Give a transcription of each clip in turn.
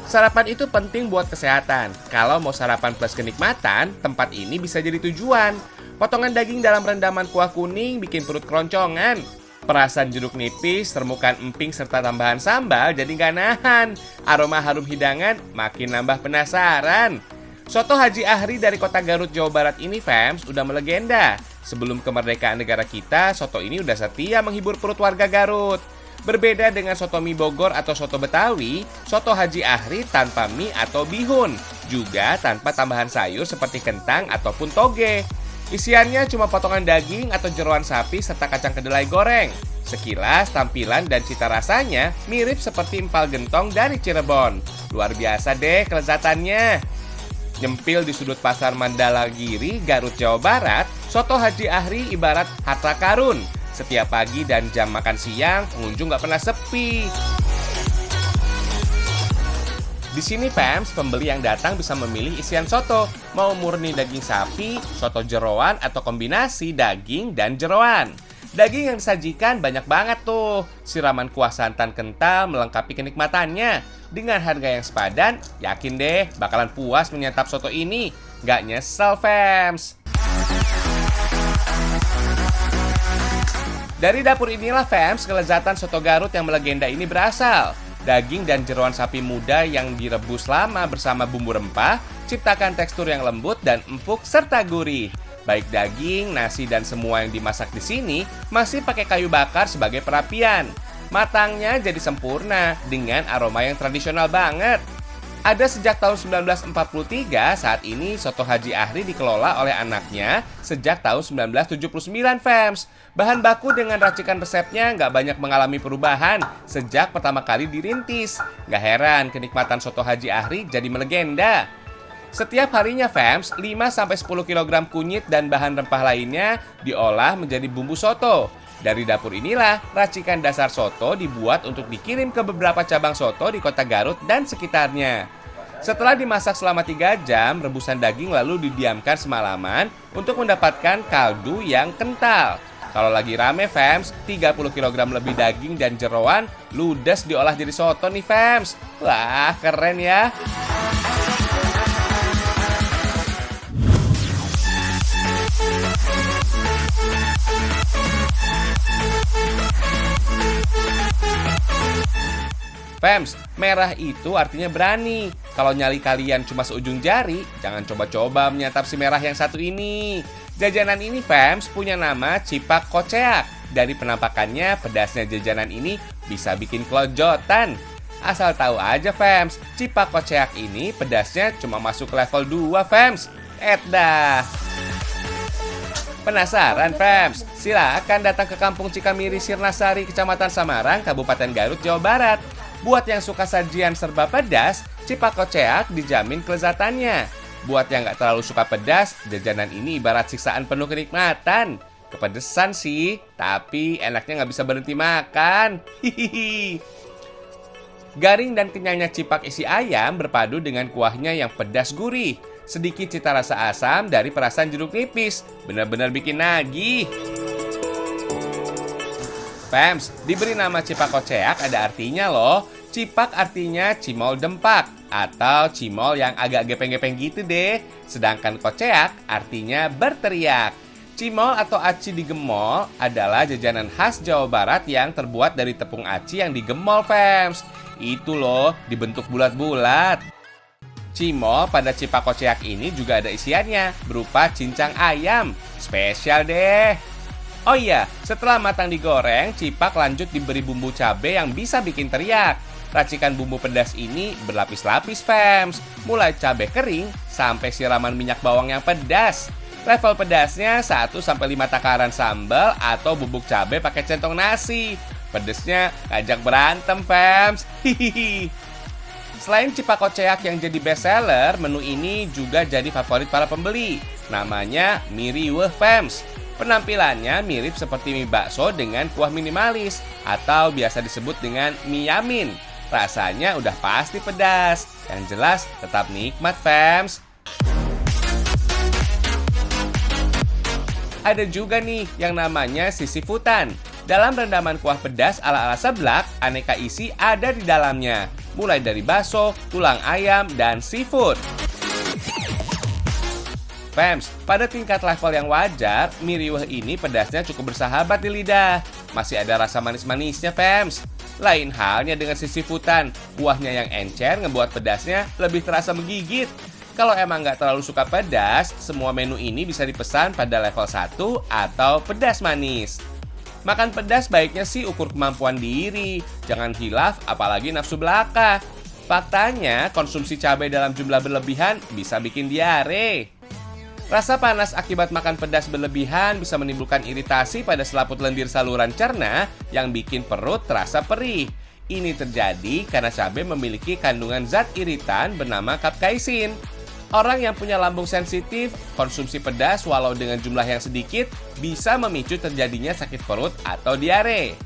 Sarapan itu penting buat kesehatan. Kalau mau sarapan plus kenikmatan, tempat ini bisa jadi tujuan. Potongan daging dalam rendaman kuah kuning bikin perut keroncongan. Perasan jeruk nipis, termukan emping serta tambahan sambal jadi nggak nahan. Aroma harum hidangan makin nambah penasaran. Soto Haji Ahri dari kota Garut, Jawa Barat ini, fams, udah melegenda. Sebelum kemerdekaan negara kita, soto ini udah setia menghibur perut warga Garut. Berbeda dengan soto mie Bogor atau soto Betawi, soto Haji Ahri tanpa mie atau bihun. Juga tanpa tambahan sayur seperti kentang ataupun toge. Isiannya cuma potongan daging atau jeroan sapi serta kacang kedelai goreng. Sekilas, tampilan dan cita rasanya mirip seperti empal gentong dari Cirebon. Luar biasa deh kelezatannya. Nyempil di sudut pasar Mandalagiri, Garut, Jawa Barat, soto Haji Ahri ibarat harta karun. Setiap pagi dan jam makan siang, pengunjung nggak pernah sepi. Di sini, fams, pembeli yang datang bisa memilih isian soto. Mau murni daging sapi, soto jeroan, atau kombinasi daging dan jeroan. Daging yang disajikan banyak banget tuh. Siraman kuah santan kental melengkapi kenikmatannya. Dengan harga yang sepadan, yakin deh bakalan puas menyantap soto ini. Nggak nyesel, fams. Dari dapur inilah, fams, kelezatan soto Garut yang melegenda ini berasal. Daging dan jeroan sapi muda yang direbus lama bersama bumbu rempah ciptakan tekstur yang lembut dan empuk serta gurih. Baik daging, nasi, dan semua yang dimasak di sini masih pakai kayu bakar sebagai perapian. Matangnya jadi sempurna dengan aroma yang tradisional banget. Ada sejak tahun 1943, saat ini soto Haji Ahri dikelola oleh anaknya sejak tahun 1979, fams. Bahan baku dengan racikan resepnya nggak banyak mengalami perubahan sejak pertama kali dirintis. Nggak heran kenikmatan soto Haji Ahri jadi melegenda. Setiap harinya, fams, 5-10 kg kunyit dan bahan rempah lainnya diolah menjadi bumbu soto. Dari dapur inilah, racikan dasar soto dibuat untuk dikirim ke beberapa cabang soto di kota Garut dan sekitarnya. Setelah dimasak selama 3 jam, rebusan daging lalu didiamkan semalaman untuk mendapatkan kaldu yang kental. Kalau lagi rame, fams, 30 kg lebih daging dan jeroan ludes diolah jadi soto nih, fams. Wah, keren ya. Fams, merah itu artinya berani. Kalau nyali kalian cuma seujung jari, jangan coba-coba menyantap si merah yang satu ini. Jajanan ini, fams, punya nama Cipak Koceak. Dari penampakannya, pedasnya jajanan ini bisa bikin kelojotan. Asal tahu aja, fams, Cipak Koceak ini pedasnya cuma masuk level 2, fams. Dah. Penasaran, fams? Silakan datang ke Kampung Cikamiri, Sirnasari, Kecamatan Samarang, Kabupaten Garut, Jawa Barat. Buat yang suka sajian serba pedas, Cipak Koceak dijamin kelezatannya. Buat yang nggak terlalu suka pedas, jajanan ini ibarat siksaan penuh kenikmatan. Kepedesan sih, tapi enaknya nggak bisa berhenti makan. Hihihi. Garing dan kenyalnya cipak isi ayam berpadu dengan kuahnya yang pedas gurih. Sedikit cita rasa asam dari perasan jeruk nipis. Benar-benar bikin nagih. Fams, diberi nama Cipak Koceak ada artinya loh. Cipak artinya cimol dempak atau cimol yang agak gepeng-gepeng gitu deh. Sedangkan koceak artinya berteriak. Cimol atau aci digemol adalah jajanan khas Jawa Barat yang terbuat dari tepung aci yang digemol, fams. Itu loh, dibentuk bulat-bulat. Cimol pada Cipak Koceak ini juga ada isiannya berupa cincang ayam. Spesial deh. Oh iya, setelah matang digoreng, cipak lanjut diberi bumbu cabai yang bisa bikin teriak. Racikan bumbu pedas ini berlapis-lapis, fams. Mulai cabai kering sampai siraman minyak bawang yang pedas. Level pedasnya 1-5 takaran sambal atau bubuk cabai pakai centong nasi. Pedesnya ngajak berantem, fams. Hihihi. Selain Cipak Koceak yang jadi best seller, menu ini juga jadi favorit para pembeli. Namanya mie riweuh, fams. Penampilannya mirip seperti mie bakso dengan kuah minimalis atau biasa disebut dengan mie yamin. Rasanya udah pasti pedas. Yang jelas tetap nikmat, fams. Ada juga nih yang namanya sisifutan. Dalam rendaman kuah pedas ala-ala seblak, aneka isi ada di dalamnya. mulai dari bakso, tulang ayam, dan seafood. Fams, pada tingkat level yang wajar, mie riweh ini pedasnya cukup bersahabat di lidah. Masih ada rasa manis-manisnya, Fams. Lain halnya dengan si seafood-an, kuahnya yang encer ngebuat pedasnya lebih terasa menggigit. Kalau emang nggak terlalu suka pedas, semua menu ini bisa dipesan pada level 1 atau pedas manis. Makan pedas baiknya sih ukur kemampuan diri, jangan hilaf apalagi nafsu belaka. Faktanya, konsumsi cabai dalam jumlah berlebihan bisa bikin diare. Rasa panas akibat makan pedas berlebihan bisa menimbulkan iritasi pada selaput lendir saluran cerna yang bikin perut terasa perih. Ini terjadi karena cabai memiliki kandungan zat iritan bernama capsaicin. Orang yang punya lambung sensitif, konsumsi pedas walau dengan jumlah yang sedikit bisa memicu terjadinya sakit perut atau diare.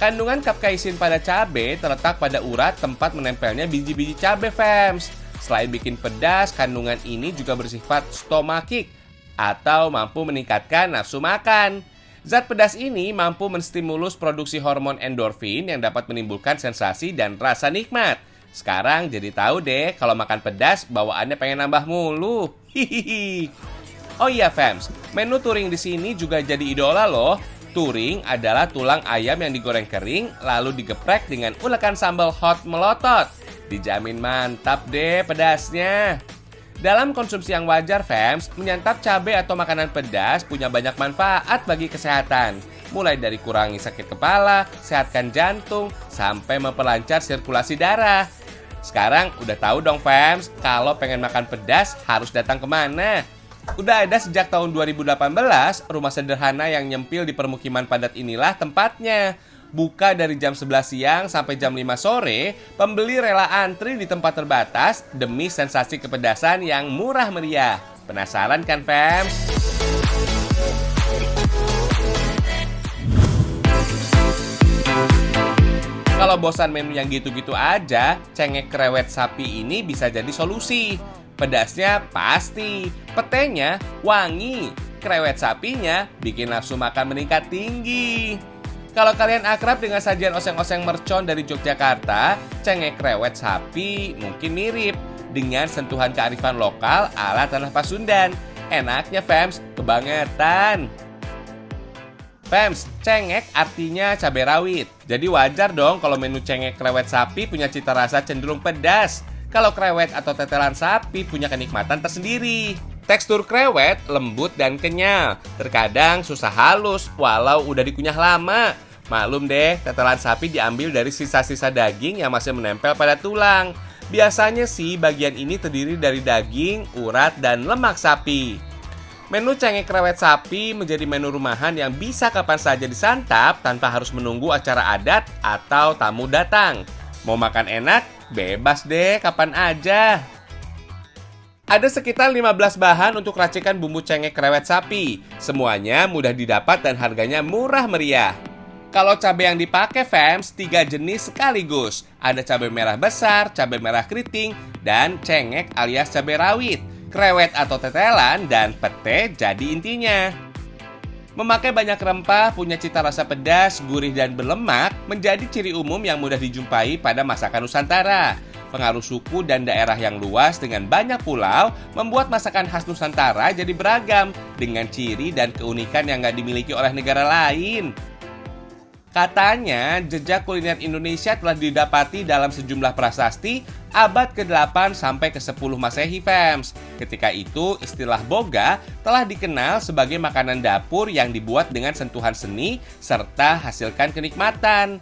Kandungan capsaicin pada cabai terletak pada urat tempat menempelnya biji-biji cabai, Fams. Selain bikin pedas, kandungan ini juga bersifat stomakik atau mampu meningkatkan nafsu makan. Zat pedas ini mampu menstimulus produksi hormon endorfin yang dapat menimbulkan sensasi dan rasa nikmat. Sekarang jadi tahu deh kalau makan pedas bawaannya pengen nambah mulu. Hihihi. Oh iya, Fams, menu touring di sini juga jadi idola loh. Touring adalah tulang ayam yang digoreng kering lalu digeprek dengan ulekan sambal hot melotot. Dijamin mantap deh pedasnya. Dalam konsumsi yang wajar, Fams, menyantap cabai atau makanan pedas punya banyak manfaat bagi kesehatan. Mulai dari kurangi sakit kepala, sehatkan jantung, sampai memperlancar sirkulasi darah. Sekarang udah tahu dong, Fams, kalau pengen makan pedas harus datang kemana? Udah ada sejak tahun 2018, rumah sederhana yang nyempil di permukiman padat inilah tempatnya. Buka dari jam 11 siang sampai jam 5 sore, pembeli rela antri di tempat terbatas demi sensasi kepedasan yang murah meriah. Penasaran kan, Fams? Kalau bosan menu yang gitu-gitu aja, cengek krewet sapi ini bisa jadi solusi. Pedasnya pasti, petenya wangi, krewet sapinya bikin nafsu makan meningkat tinggi. Kalau kalian akrab dengan sajian oseng-oseng mercon dari Yogyakarta, cengek krewet sapi mungkin mirip dengan sentuhan kearifan lokal ala tanah Pasundan. Enaknya, Fams, kebangetan. Fams, cengek artinya cabai rawit. Jadi wajar dong kalau menu cengek krewet sapi punya cita rasa cenderung pedas. Kalau krewet atau tetelan sapi punya kenikmatan tersendiri. Tekstur krewet lembut dan kenyal. Terkadang susah halus walau udah dikunyah lama. Maklum deh, tetelan sapi diambil dari sisa-sisa daging yang masih menempel pada tulang. Biasanya sih bagian ini terdiri dari daging, urat, dan lemak sapi. Menu cengek krewet sapi menjadi menu rumahan yang bisa kapan saja disantap tanpa harus menunggu acara adat atau tamu datang. Mau makan enak? Bebas deh, kapan aja. Ada sekitar 15 bahan untuk racikan bumbu cengek krewet sapi. Semuanya mudah didapat dan harganya murah meriah. Kalau cabai yang dipakai, Fams, 3 jenis sekaligus. Ada cabai merah besar, cabai merah keriting, dan cengek alias cabai rawit. Krewet atau tetelan, dan pete jadi intinya. Memakai banyak rempah, punya cita rasa pedas, gurih, dan berlemak menjadi ciri umum yang mudah dijumpai pada masakan Nusantara. Pengaruh suku dan daerah yang luas dengan banyak pulau membuat masakan khas Nusantara jadi beragam dengan ciri dan keunikan yang nggak dimiliki oleh negara lain. Katanya, jejak kuliner Indonesia telah didapati dalam sejumlah prasasti abad ke-8 sampai ke-10 Masehi, Fams. Ketika itu, istilah boga telah dikenal sebagai makanan dapur yang dibuat dengan sentuhan seni serta hasilkan kenikmatan.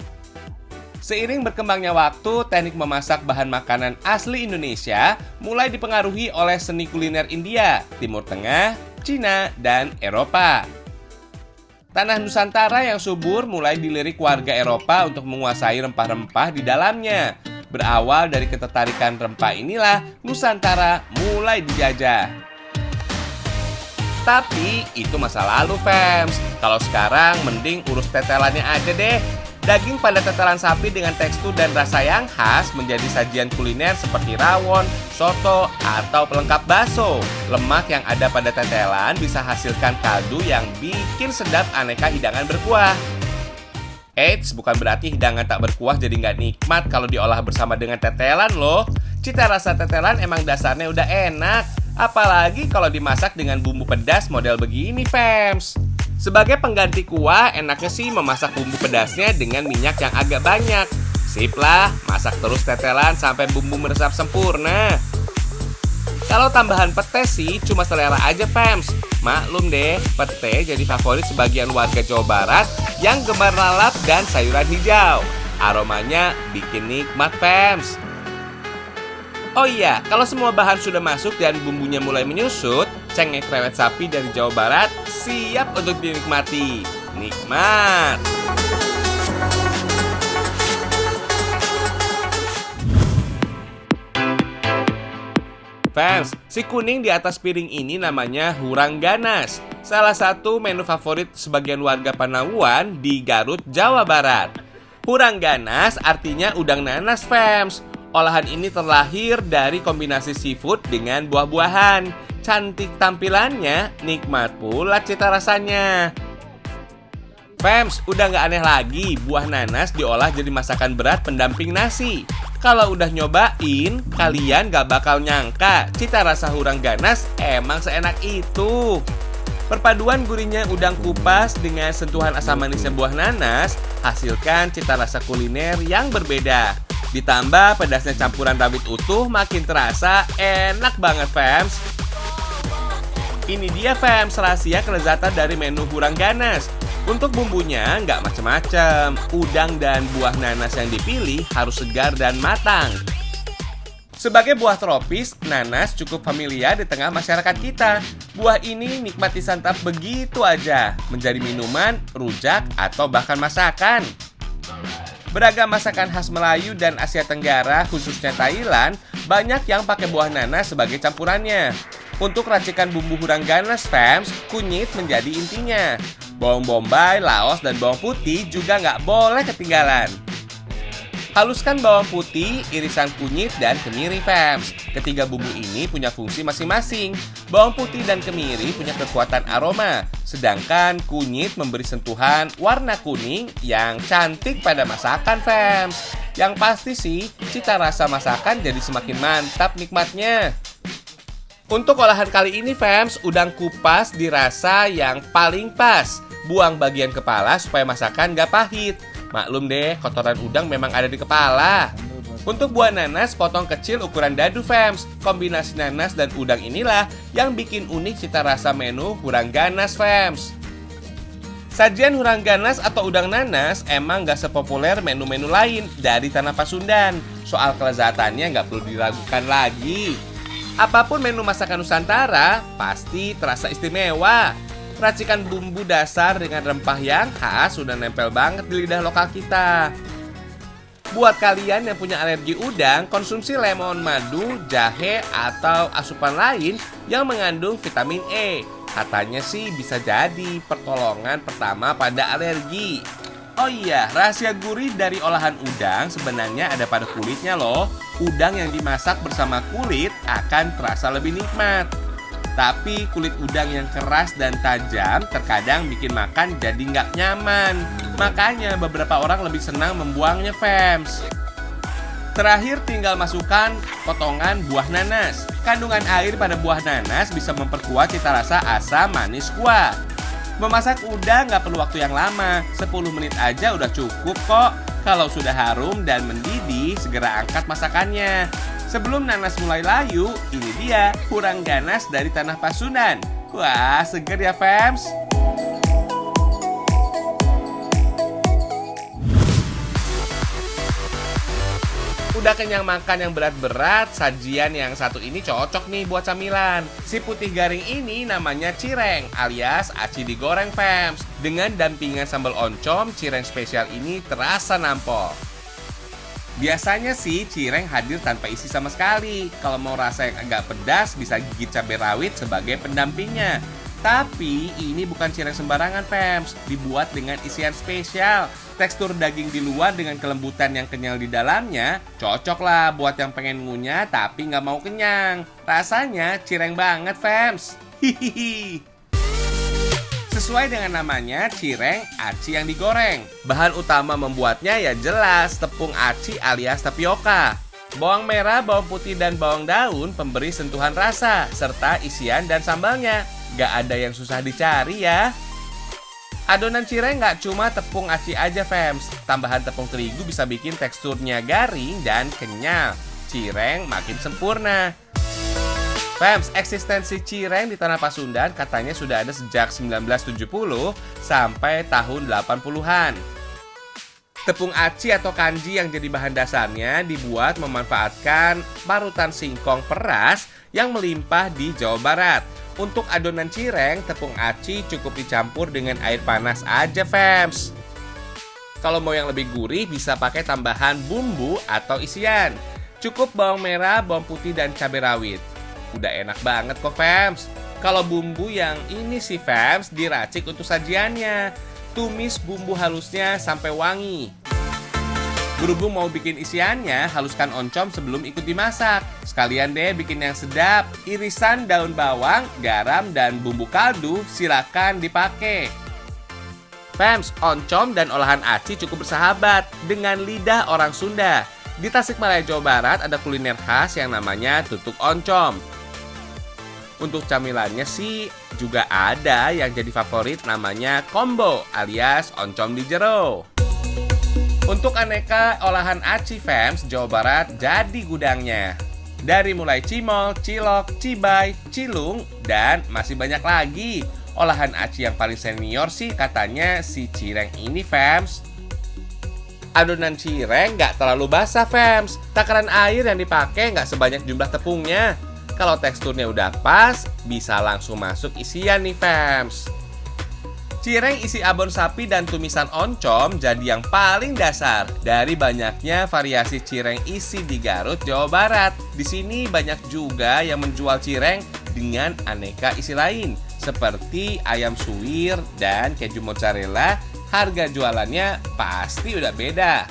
Seiring berkembangnya waktu, teknik memasak bahan makanan asli Indonesia mulai dipengaruhi oleh seni kuliner India, Timur Tengah, Cina, dan Eropa. Tanah Nusantara yang subur mulai dilirik warga Eropa untuk menguasai rempah-rempah di dalamnya. Berawal dari ketertarikan rempah inilah Nusantara mulai dijajah. Tapi itu masa lalu, Fams. Kalau sekarang mending urus tetelannya aja deh. Daging pada tetelan sapi dengan tekstur dan rasa yang khas menjadi sajian kuliner seperti rawon, soto, atau pelengkap bakso. Lemak yang ada pada tetelan bisa hasilkan kaldu yang bikin sedap aneka hidangan berkuah. Eits, bukan berarti hidangan tak berkuah jadi nggak nikmat kalau diolah bersama dengan tetelan loh. Cita rasa tetelan emang dasarnya udah enak. Apalagi kalau dimasak dengan bumbu pedas model begini, fams. Sebagai pengganti kuah, enaknya sih memasak bumbu pedasnya dengan minyak yang agak banyak. Sip lah, masak terus tetelan sampai bumbu meresap sempurna. Kalau tambahan pete sih cuma selera aja, fams. Maklum deh, pete jadi favorit sebagian warga Jawa Barat yang gemar lalap dan sayuran hijau. Aromanya bikin nikmat, fams. Oh iya, kalau semua bahan sudah masuk dan bumbunya mulai menyusut, cengek krewet sapi dari Jawa Barat siap untuk dinikmati. Nikmat! Fans, si kuning di atas piring ini namanya hurang ganas. Salah satu menu favorit sebagian warga Panawuan di Garut, Jawa Barat. Hurang ganas artinya udang nanas, fans. Olahan ini terlahir dari kombinasi seafood dengan buah-buahan. Cantik tampilannya, nikmat pula cita rasanya. Fams, udah nggak aneh lagi buah nanas diolah jadi masakan berat pendamping nasi. Kalau udah nyobain, kalian gak bakal nyangka cita rasa hurang ganas emang seenak itu. Perpaduan gurihnya udang kupas dengan sentuhan asam manisnya buah nanas hasilkan cita rasa kuliner yang berbeda. Ditambah pedasnya campuran rawit utuh makin terasa enak banget, fams. Ini dia, fams, rahasia kelezatan dari menu hurang ganas. Untuk bumbunya nggak macem-macem, udang dan buah nanas yang dipilih harus segar dan matang. Sebagai buah tropis, nanas cukup familiar di tengah masyarakat kita. Buah ini nikmat disantap begitu aja, menjadi minuman, rujak, atau bahkan masakan. Beragam masakan khas Melayu dan Asia Tenggara, khususnya Thailand, banyak yang pakai buah nanas sebagai campurannya. Untuk racikan bumbu hurang ganas, fams, kunyit menjadi intinya. Bawang bombay, laos, dan bawang putih juga nggak boleh ketinggalan. Haluskan bawang putih, irisan kunyit, dan kemiri, fams. Ketiga bumbu ini punya fungsi masing-masing. Bawang putih dan kemiri punya kekuatan aroma, sedangkan kunyit memberi sentuhan warna kuning yang cantik pada masakan, fams. Yang pasti sih, cita rasa masakan jadi semakin mantap nikmatnya. Untuk olahan kali ini, fams, udang kupas dirasa yang paling pas. Buang bagian kepala supaya masakan gak pahit. Maklum deh, kotoran udang memang ada di kepala. Untuk buah nanas, potong kecil ukuran dadu, fams. Kombinasi nanas dan udang inilah yang bikin unik cita rasa menu hurang ganas, fams. Sajian hurang ganas atau udang nanas emang gak sepopuler menu-menu lain dari tanah Pasundan. Soal kelezatannya gak perlu diragukan lagi. Apapun menu masakan Nusantara, pasti terasa istimewa. Racikan bumbu dasar dengan rempah yang khas sudah nempel banget di lidah lokal kita. Buat kalian yang punya alergi udang, konsumsi lemon madu, jahe, atau asupan lain yang mengandung vitamin E. Katanya sih bisa jadi pertolongan pertama pada alergi. Oh iya, rahasia gurih dari olahan udang sebenarnya ada pada kulitnya loh. Udang yang dimasak bersama kulit akan terasa lebih nikmat. Tapi kulit udang yang keras dan tajam terkadang bikin makan jadi nggak nyaman. Makanya beberapa orang lebih senang membuangnya, fams. Terakhir tinggal masukkan potongan buah nanas. Kandungan air pada buah nanas bisa memperkuat cita rasa asam manis kuah. Memasak udang nggak perlu waktu yang lama, 10 menit aja udah cukup kok. Kalau sudah harum dan mendidih, segera angkat masakannya. Sebelum nanas mulai layu, ini dia hurang ganas dari tanah Pasundan. Wah, seger ya, fams. Udah kenyang makan yang berat-berat, sajian yang satu ini cocok nih buat camilan. Si putih garing ini namanya cireng alias aci digoreng, fams. Dengan dampingan sambal oncom, cireng spesial ini terasa nampol. Biasanya sih cireng hadir tanpa isi sama sekali. Kalau mau rasa yang agak pedas bisa gigit cabai rawit sebagai pendampingnya. Tapi ini bukan cireng sembarangan, fams. Dibuat dengan isian spesial. Tekstur daging di luar dengan kelembutan yang kenyal di dalamnya cocok lah buat yang pengen ngunyah tapi nggak mau kenyang. Rasanya cireng banget, fams. Hihihi. Sesuai dengan namanya, cireng aci yang digoreng. Bahan utama membuatnya ya jelas tepung aci alias tapioka. Bawang merah, bawang putih, dan bawang daun pemberi sentuhan rasa, serta isian dan sambalnya. Gak ada yang susah dicari ya. Adonan cireng nggak cuma tepung aci aja, fams. Tambahan tepung terigu bisa bikin teksturnya garing dan kenyal. Cireng makin sempurna. Fams, eksistensi cireng di Tanah Pasundan katanya sudah ada sejak 1970 sampai tahun 80-an. Tepung aci atau kanji yang jadi bahan dasarnya dibuat memanfaatkan parutan singkong peras yang melimpah di Jawa Barat. Untuk adonan cireng, tepung aci cukup dicampur dengan air panas aja, fams. Kalau mau yang lebih gurih, bisa pakai tambahan bumbu atau isian. Cukup bawang merah, bawang putih, dan cabai rawit. Udah enak banget kok, fams. Kalau bumbu yang ini sih, fams, diracik untuk sajiannya. Tumis bumbu halusnya sampai wangi. Berhubung mau bikin isiannya, haluskan oncom sebelum ikut dimasak. Sekalian deh bikin yang sedap. Irisan daun bawang, garam, dan bumbu kaldu silakan dipakai. Fams, oncom dan olahan aci cukup bersahabat dengan lidah orang Sunda. Di Tasikmalaya, Jawa Barat ada kuliner khas yang namanya tutuk oncom. Untuk camilannya sih juga ada yang jadi favorit namanya combo alias oncom di jero. Untuk aneka olahan aci, fams, Jawa Barat jadi gudangnya. Dari mulai cimol, cilok, cibay, cilung, dan masih banyak lagi. Olahan aci yang paling senior sih katanya si cireng ini, fams. Adonan cireng nggak terlalu basah, fams. Takaran air yang dipakai nggak sebanyak jumlah tepungnya. Kalau teksturnya udah pas, bisa langsung masuk isian nih, fams. Cireng isi abon sapi dan tumisan oncom jadi yang paling dasar dari banyaknya variasi cireng isi di Garut, Jawa Barat. Di sini banyak juga yang menjual cireng dengan aneka isi lain seperti ayam suwir dan keju mozzarella. Harga jualannya pasti udah beda.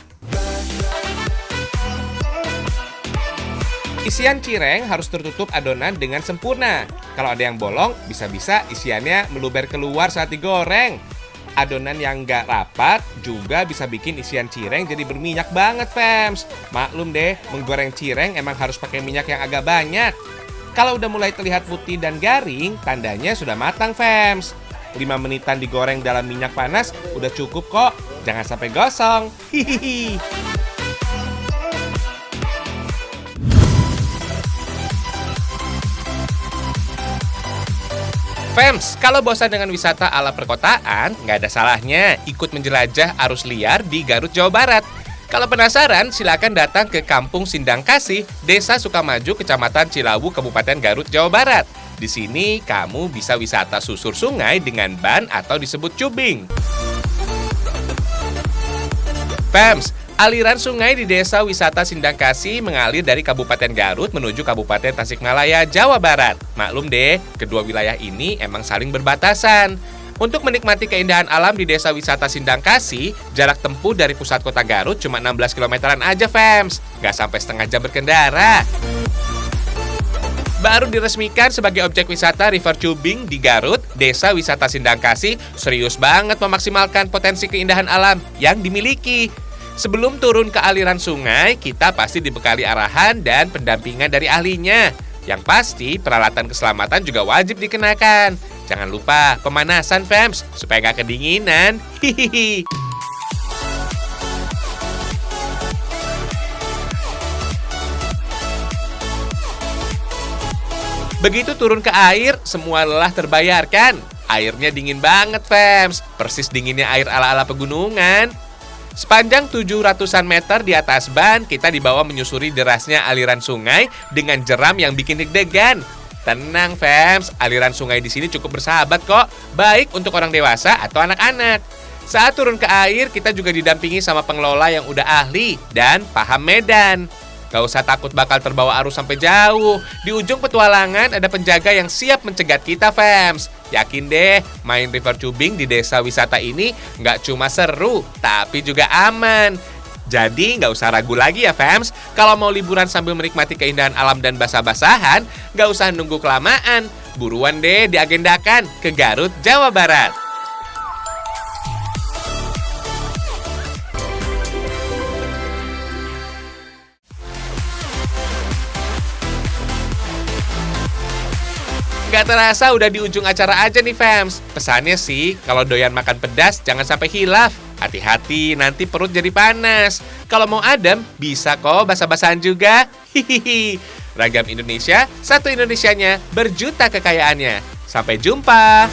Isian cireng harus tertutup adonan dengan sempurna. Kalau ada yang bolong, bisa-bisa isiannya meluber keluar saat digoreng. Adonan yang nggak rapat juga bisa bikin isian cireng jadi berminyak banget, fams. Maklum deh, menggoreng cireng emang harus pakai minyak yang agak banyak. Kalau udah mulai terlihat putih dan garing, tandanya sudah matang, fams. 5 menitan digoreng dalam minyak panas udah cukup kok. Jangan sampai gosong. Hihihi. Fams, kalau bosan dengan wisata ala perkotaan, nggak ada salahnya ikut menjelajah arus liar di Garut, Jawa Barat. Kalau penasaran, silakan datang ke Kampung Sindang Kasih, Desa Sukamaju, Kecamatan Cilawu, Kabupaten Garut, Jawa Barat. Di sini, kamu bisa wisata susur sungai dengan ban atau disebut cubing. Fams, aliran sungai di Desa Wisata Sindang Kasih mengalir dari Kabupaten Garut menuju Kabupaten Tasikmalaya, Jawa Barat. Maklum deh, kedua wilayah ini emang saling berbatasan. Untuk menikmati keindahan alam di Desa Wisata Sindang Kasih, jarak tempuh dari pusat kota Garut cuma 16 kilometeran aja, fams. Nggak sampai setengah jam berkendara. Baru diresmikan sebagai objek wisata River Tubing di Garut, Desa Wisata Sindang Kasih serius banget memaksimalkan potensi keindahan alam yang dimiliki. Sebelum turun ke aliran sungai, kita pasti dibekali arahan dan pendampingan dari ahlinya. Yang pasti, peralatan keselamatan juga wajib dikenakan. Jangan lupa pemanasan, fams, supaya nggak kedinginan. Hihihi. Begitu turun ke air, semua lelah terbayarkan. Airnya dingin banget, fams. Persis dinginnya air ala-ala pegunungan. Sepanjang 700-an meter di atas ban, kita dibawa menyusuri derasnya aliran sungai dengan jeram yang bikin deg-degan. Tenang, fams, aliran sungai di sini cukup bersahabat kok, baik untuk orang dewasa atau anak-anak. Saat turun ke air, kita juga didampingi sama pengelola yang udah ahli dan paham medan. Gak usah takut bakal terbawa arus sampai jauh. Di ujung petualangan ada penjaga yang siap mencegat kita, fams. Yakin deh, main river tubing di desa wisata ini nggak cuma seru, tapi juga aman. Jadi nggak usah ragu lagi ya, fams. Kalau mau liburan sambil menikmati keindahan alam dan basah-basahan, nggak usah nunggu kelamaan. Buruan deh diagendakan ke Garut, Jawa Barat. Nggak terasa udah di ujung acara aja nih, fams. Pesannya sih, kalau doyan makan pedas, jangan sampai hilaf. Hati-hati, nanti perut jadi panas. Kalau mau adem, bisa kok basah-basahan juga. Hihihi. Ragam Indonesia, satu Indonesianya, berjuta kekayaannya. Sampai jumpa.